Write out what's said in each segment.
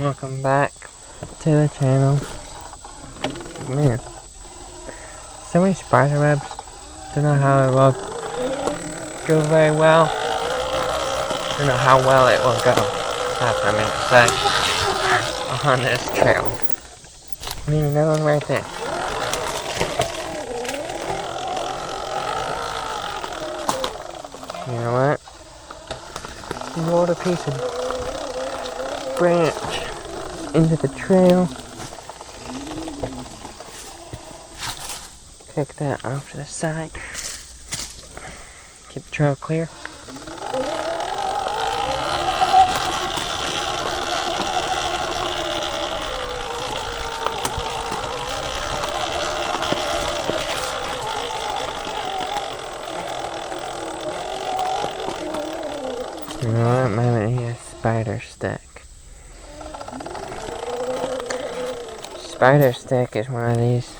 Welcome back to the channel. Man, so many spider webs. Don't know how it will go very well. Don't know how well it will go. That's what I meant to say. On this trail. I mean, another one right there. You know what? Rolled a piece of branch into the trail. Kick that off to the side. Keep the trail clear. You know what? Might need a spider stick. Spider stick is one of these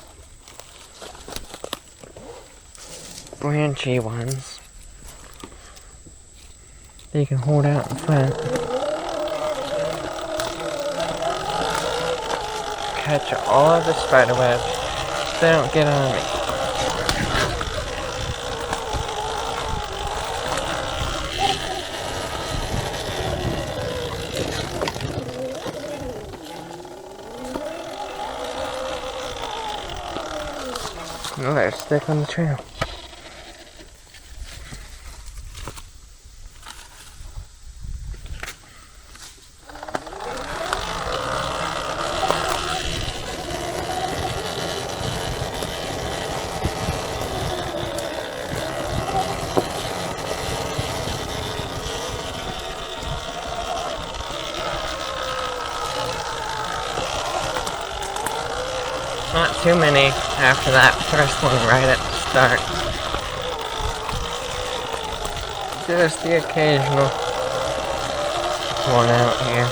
branchy ones that you can hold out in front. Catch all of the spider webs so they don't get on me. Another stick on the trail. Not too many after that first one right at the start. Just the occasional one out here.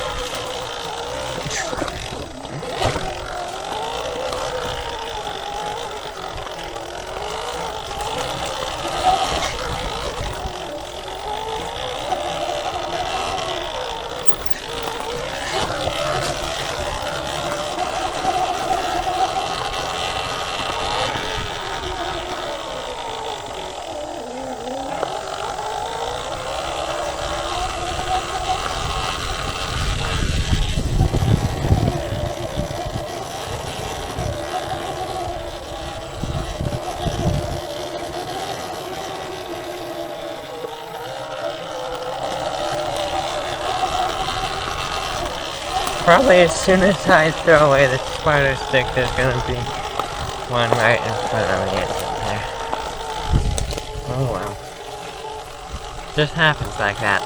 Probably as soon as I throw away the spider stick, there's gonna be one right in front of me there. Oh well. Just happens like that.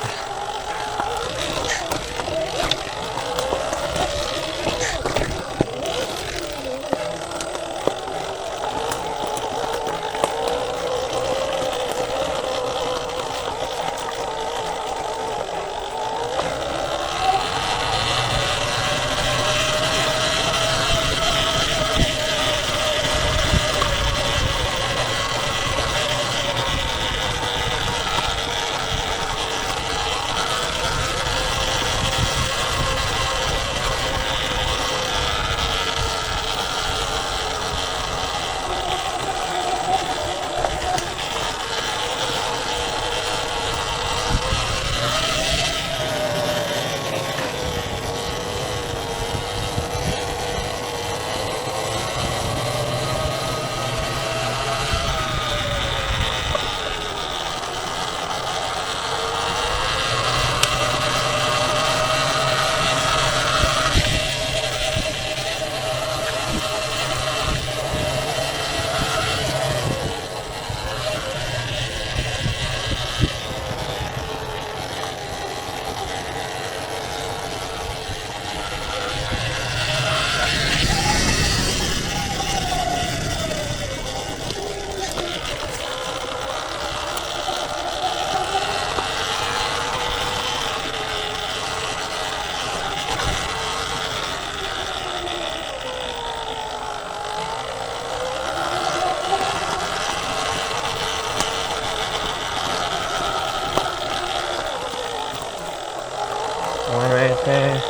One right there.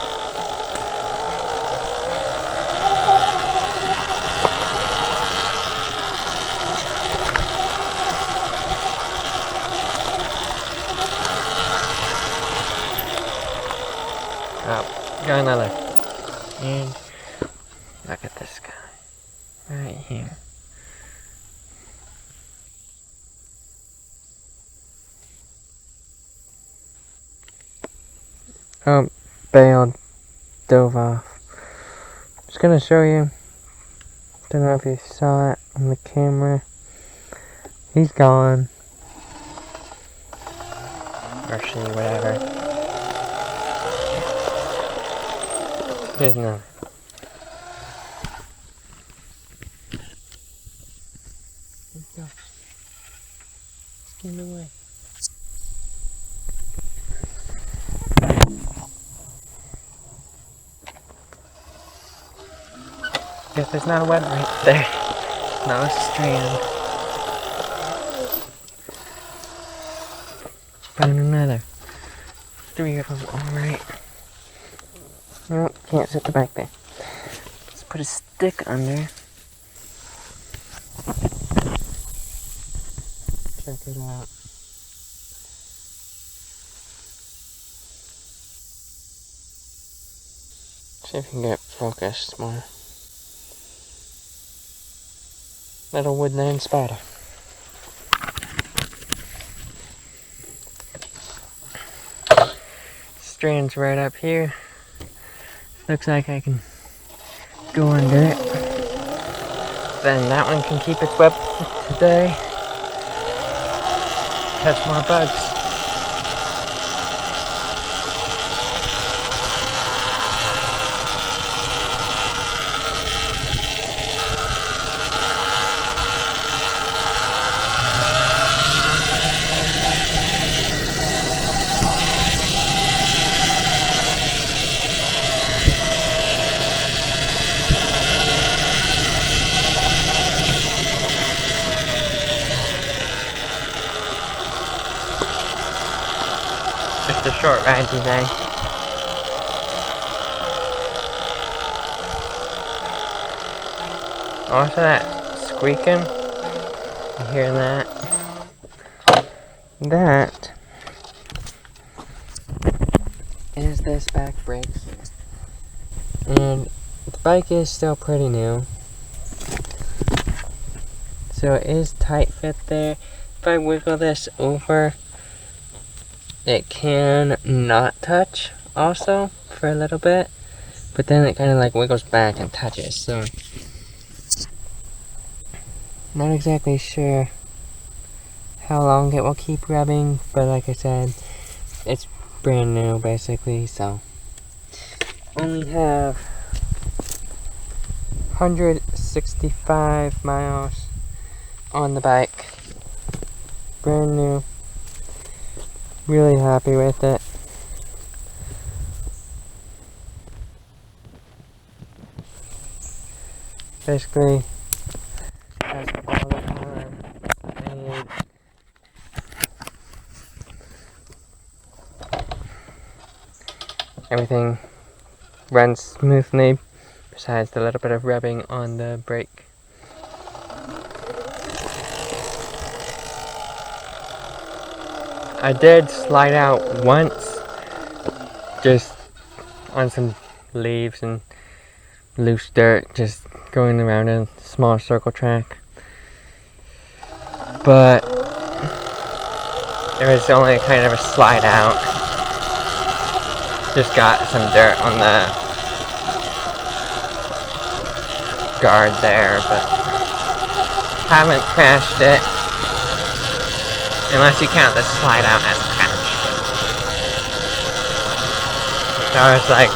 Oh, got another. And look at this guy. Right here. Oh, bailed. Dove off. Just gonna show you. Don't know if you saw it on the camera. He's gone. Or she, whatever. There's none. Let's go. Let's get away. Guess there's not a web right there. Not a strand. Found another. 3 of them, alright. No, can't sit the back there. Let's put a stick under. Check it out. See if we can get focused more. Little woodland spider. Strand's right up here. Looks like I can go under it. Then that one can keep its web today. Catch more bugs. Just a short ride today. Also that squeaking, you hear that? That is this back brake. And the bike is still pretty new. So it is tight fit there. If I wiggle this over, it can not touch also for a little bit, but then it kind of like wiggles back and touches, so not exactly sure how long it will keep rubbing, but like I said, it's brand new basically, so only have 165 miles on the bike, brand new. Really happy with it. Basically, has all the power I need. Everything runs smoothly, besides the little bit of rubbing on the brake. I did slide out once, just on some leaves and loose dirt, just going around a small circle track. But it was only kind of a slide out. Just got some dirt on the guard there, but haven't crashed it. Unless you count the slide out as a crash. So it's like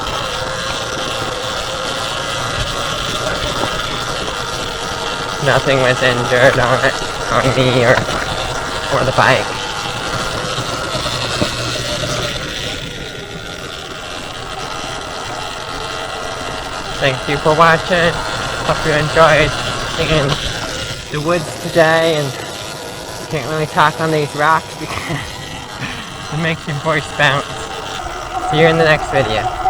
nothing was injured on it, on me or the bike. Thank you for watching. Hope you enjoyed seeing the woods today, and can't really talk on these rocks because it makes your voice bounce. See you in the next video.